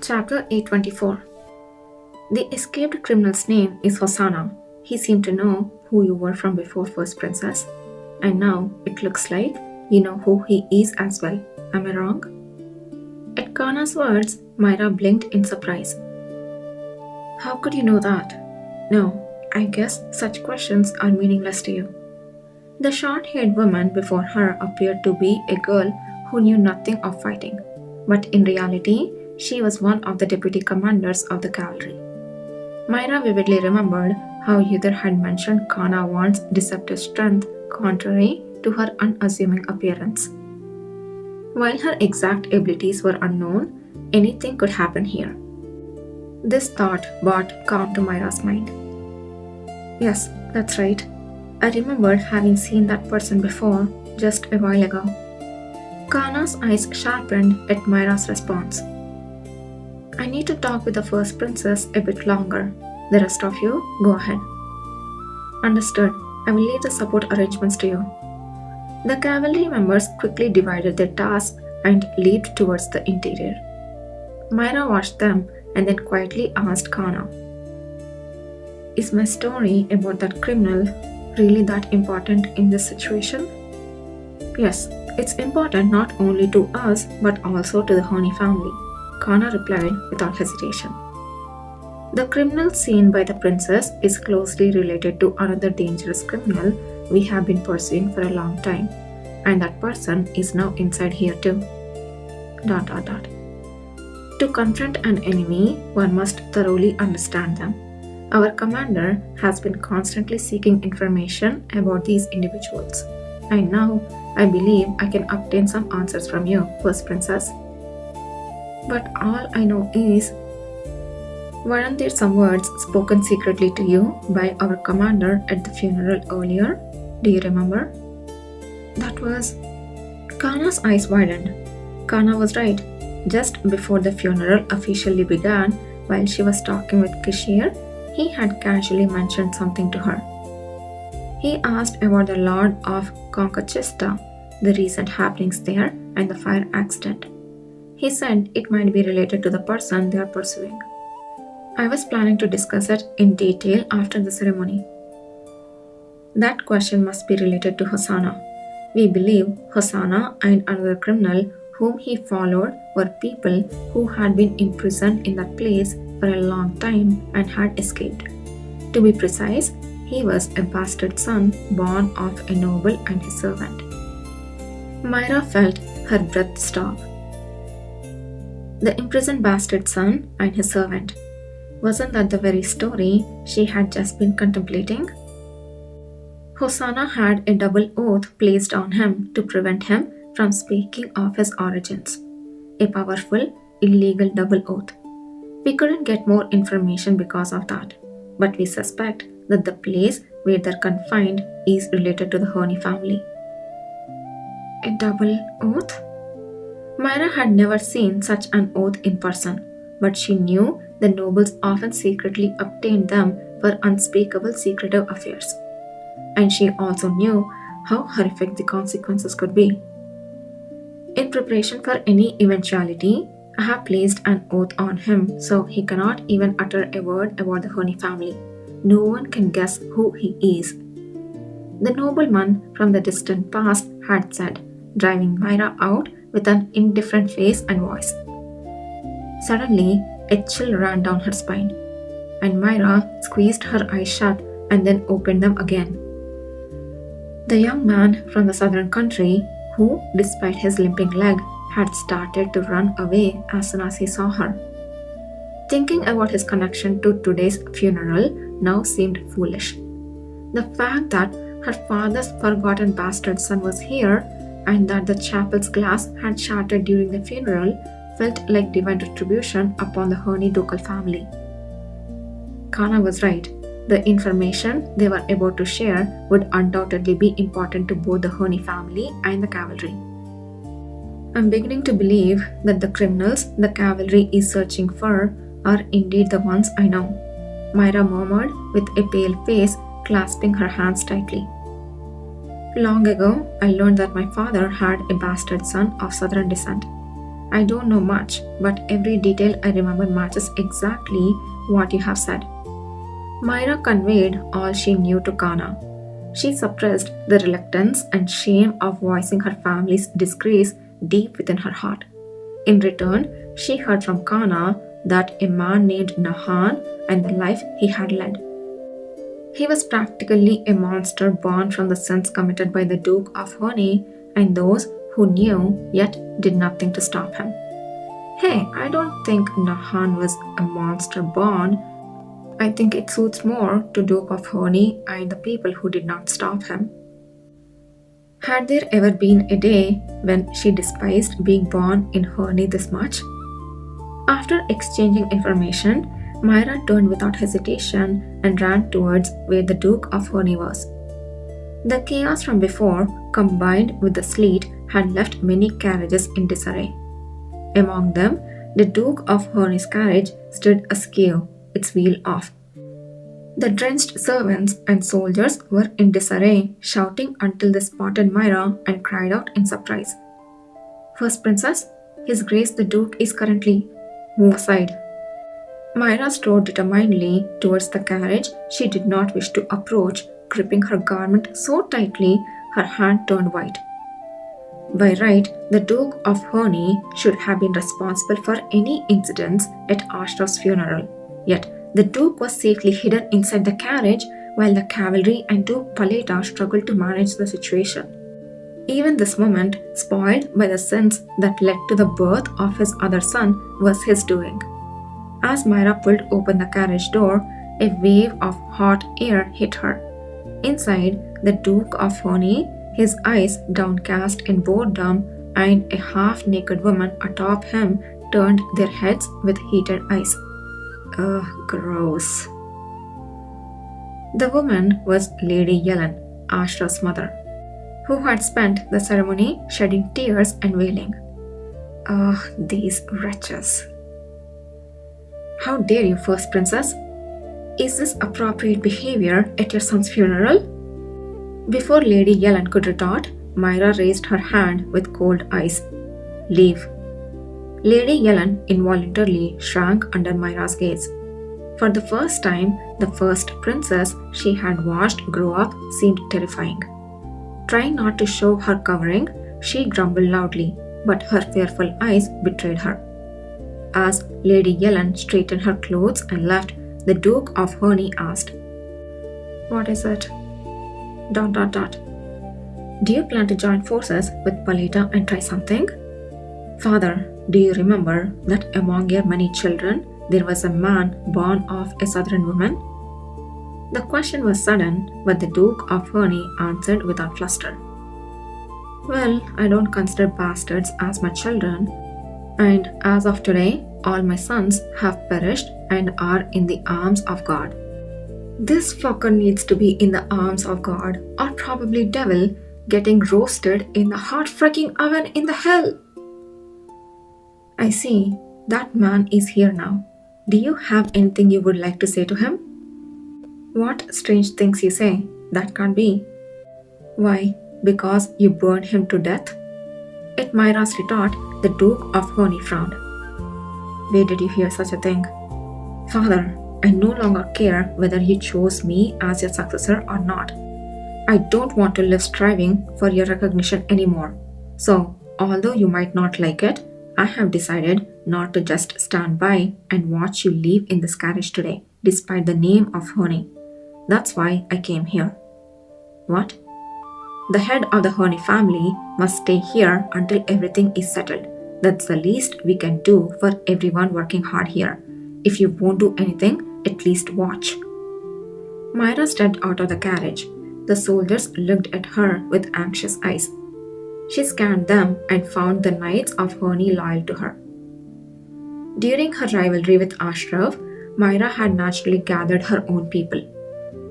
Chapter 824. The escaped criminal's name is Hosanna. He seemed to know who you were from before First Princess, and now it looks like you know who he is as well. Am I wrong? At Kana's words, Myra blinked in surprise. How could you know that? No, I guess such questions are meaningless to you. The short-haired woman before her appeared to be a girl who knew nothing of fighting, but in reality, she was one of the deputy commanders of the cavalry. Myra vividly remembered how Yudhir had mentioned Kana wants deceptive strength contrary to her unassuming appearance. While her exact abilities were unknown, anything could happen here. This thought brought calm to Myra's mind. Yes, that's right. I remembered having seen that person before, just a while ago. Kana's eyes sharpened at Myra's response. I need to talk with the first princess a bit longer. The rest of you, go ahead. Understood. I will leave the support arrangements to you. The cavalry members quickly divided their tasks and leaped towards the interior. Myra watched them and then quietly asked Kana, Is my story about that criminal really that important in this situation? Yes, it's important not only to us but also to the Honey family, Kana replied without hesitation. The criminal seen by the princess is closely related to another dangerous criminal we have been pursuing for a long time, and that person is now inside here too. ... To confront an enemy, one must thoroughly understand them. Our commander has been constantly seeking information about these individuals, and now I believe I can obtain some answers from you, First Princess. But all I know is, weren't there some words spoken secretly to you by our commander at the funeral earlier? Do you remember? That was... Kana's eyes widened. Kana was right. Just before the funeral officially began, while she was talking with Kishir, he had casually mentioned something to her. He asked about the Lord of Conchachista, the recent happenings there, and the fire accident. He said it might be related to the person they are pursuing. I was planning to discuss it in detail after the ceremony. That question must be related to Hosanna. We believe Hosanna and another criminal whom he followed were people who had been imprisoned in that place for a long time and had escaped. To be precise, he was a bastard son born of a noble and his servant. Myra felt her breath stop. The imprisoned bastard son and his servant. Wasn't that the very story she had just been contemplating? Hosanna had a double oath placed on him to prevent him from speaking of his origins. A powerful, illegal double oath. We couldn't get more information because of that, but we suspect that the place where they're confined is related to the Honey family. A double oath? Myra had never seen such an oath in person, but she knew the nobles often secretly obtained them for unspeakable secretive affairs. And she also knew how horrific the consequences could be. In preparation for any eventuality, I have placed an oath on him so he cannot even utter a word about the Honey family. No one can guess who he is. The nobleman from the distant past had said, driving Myra out with an indifferent face and voice. Suddenly, a chill ran down her spine, and Myra squeezed her eyes shut and then opened them again. The young man from the southern country, who, despite his limping leg, had started to run away as soon as he saw her. Thinking about his connection to today's funeral now seemed foolish. The fact that her father's forgotten bastard son was here and that the chapel's glass had shattered during the funeral felt like divine retribution upon the Honey ducal family. Kana was right. The information they were about to share would undoubtedly be important to both the Honey family and the cavalry. I'm beginning to believe that the criminals the cavalry is searching for are indeed the ones I know, Myra murmured with a pale face, clasping her hands tightly. Long ago, I learned that my father had a bastard son of southern descent. I don't know much, but every detail I remember matches exactly what you have said. Myra conveyed all she knew to Kana. She suppressed the reluctance and shame of voicing her family's disgrace deep within her heart. In return, she heard from Kana that a man named Nahan and the life he had led. He was practically a monster born from the sins committed by the Duke of Honey and those who knew yet did nothing to stop him. Hey, I don't think Nahan was a monster born. I think it suits more to Duke of Honey and the people who did not stop him. Had there ever been a day when she despised being born in Honey this much? After exchanging information, Myra turned without hesitation and ran towards where the Duke of Honey was. The chaos from before, combined with the sleet, had left many carriages in disarray. Among them, the Duke of Honey's carriage stood askew, its wheel off. The drenched servants and soldiers were in disarray, shouting until they spotted Myra and cried out in surprise. "First Princess, His Grace the Duke is currently..." "Move aside." Myra strode determinedly towards the carriage she did not wish to approach, gripping her garment so tightly her hand turned white. By right, the Duke of Honey should have been responsible for any incidents at Ashra's funeral. Yet, the Duke was safely hidden inside the carriage while the cavalry and Duke Paleta struggled to manage the situation. Even this moment, spoiled by the sins that led to the birth of his other son, was his doing. As Myra pulled open the carriage door, a wave of hot air hit her. Inside, the Duke of Honey, his eyes downcast in boredom, and a half-naked woman atop him turned their heads with heated eyes. Ugh, gross. The woman was Lady Yellen, Ashra's mother, who had spent the ceremony shedding tears and wailing. Ah, these wretches. "How dare you, First Princess? Is this appropriate behavior at your son's funeral?" Before Lady Yellen could retort, Myra raised her hand with cold eyes. "Leave." Lady Yellen involuntarily shrank under Myra's gaze. For the first time, the first princess she had watched grow up seemed terrifying. Trying not to show her covering, she grumbled loudly, but her fearful eyes betrayed her. As Lady Yellen straightened her clothes and left, the Duke of Honey asked, "What is it? ... Do you plan to join forces with Paleta and try something? Father, do you remember that among your many children, there was a man born of a southern woman?" The question was sudden, but the Duke of Honey answered without fluster. "Well, I don't consider bastards as my children, and as of today, all my sons have perished and are in the arms of God." This fucker needs to be in the arms of God, or probably devil, getting roasted in the hot freaking oven in the hell. "I see. That man is here now. Do you have anything you would like to say to him?" "What strange things you say. That can't be." "Why, because you burned him to death?" At Myra's retort, the Duke of Honey frowned. "Where did you hear such a thing?" "Father, I no longer care whether you chose me as your successor or not. I don't want to live striving for your recognition anymore. So, although you might not like it, I have decided not to just stand by and watch you leave in this carriage today, despite the name of Honey. That's why I came here." "What?" "The head of the Honey family must stay here until everything is settled. That's the least we can do for everyone working hard here. If you won't do anything, at least watch." Myra stepped out of the carriage. The soldiers looked at her with anxious eyes. She scanned them and found the Knights of Honey loyal to her. During her rivalry with Ashraf, Myra had naturally gathered her own people.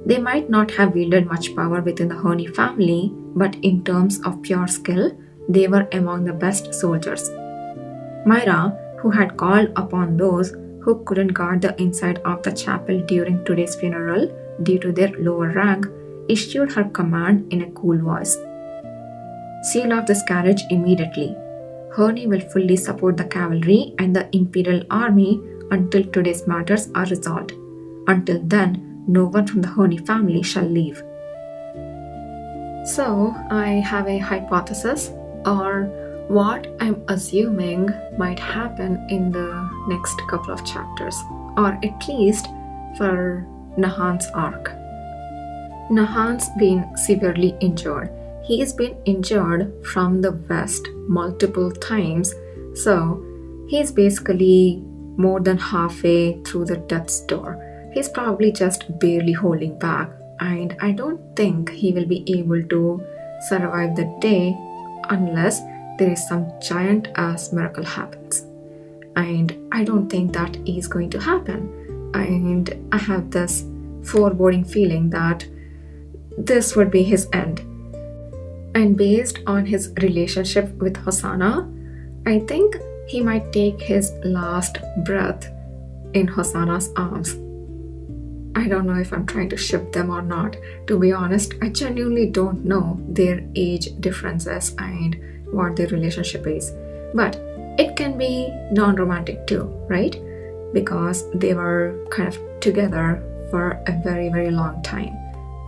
They might not have wielded much power within the Honey family, but in terms of pure skill, they were among the best soldiers. Myra, who had called upon those who couldn't guard the inside of the chapel during today's funeral due to their lower rank, issued her command in a cool voice. "Seal off this carriage immediately. Honi will fully support the cavalry and the imperial army until today's matters are resolved. Until then, no one from the Honi family shall leave. So, I have a hypothesis, or what I'm assuming might happen in the next couple of chapters, or at least for Nahan's arc. Nahan's been severely injured. He's been injured from the west multiple times, so he's basically more than halfway through the death's door. He's probably just barely holding back, and I don't think he will be able to survive the day unless there is some giant ass miracle happens. And I don't think that is going to happen. And I have this foreboding feeling that this would be his end. And based on his relationship with Hosanna, I think he might take his last breath in Hosanna's arms. I don't know if I'm trying to ship them or not. To be honest, I genuinely don't know their age differences and what their relationship is. But it can be non-romantic too, right? Because they were kind of together for a very, very long time.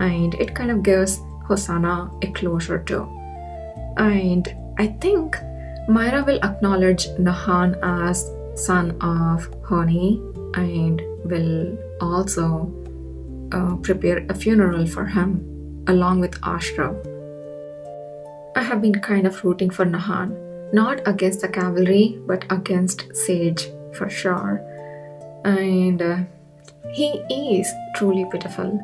And it kind of gives Hosanna a closure too. And I think Myra will acknowledge Nahan as son of Honi and will also prepare a funeral for him along with Ashra. I have been kind of rooting for Nahan, not against the cavalry but against Sage for sure. And he is truly pitiful.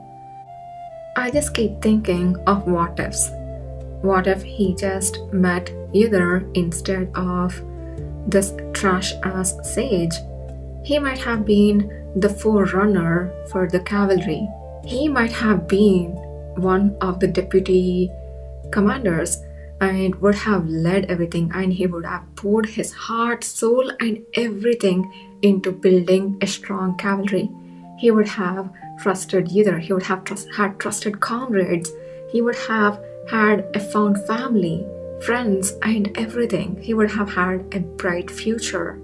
I just keep thinking of what ifs. What if he just met Uther instead of this trash ass Sage? He might have been the forerunner for the cavalry. He might have been one of the deputy commanders and would have led everything, and he would have poured his heart, soul, and everything into building a strong cavalry. He would have trusted Uther. He would have had trusted comrades. He would have had a found family, friends, and everything. He would have had a bright future.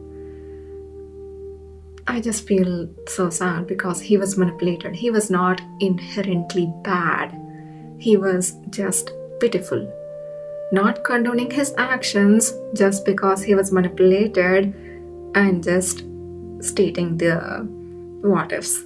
I just feel so sad because he was manipulated. He was not inherently bad. He was just pitiful. Not condoning his actions just because he was manipulated, and just stating the what ifs.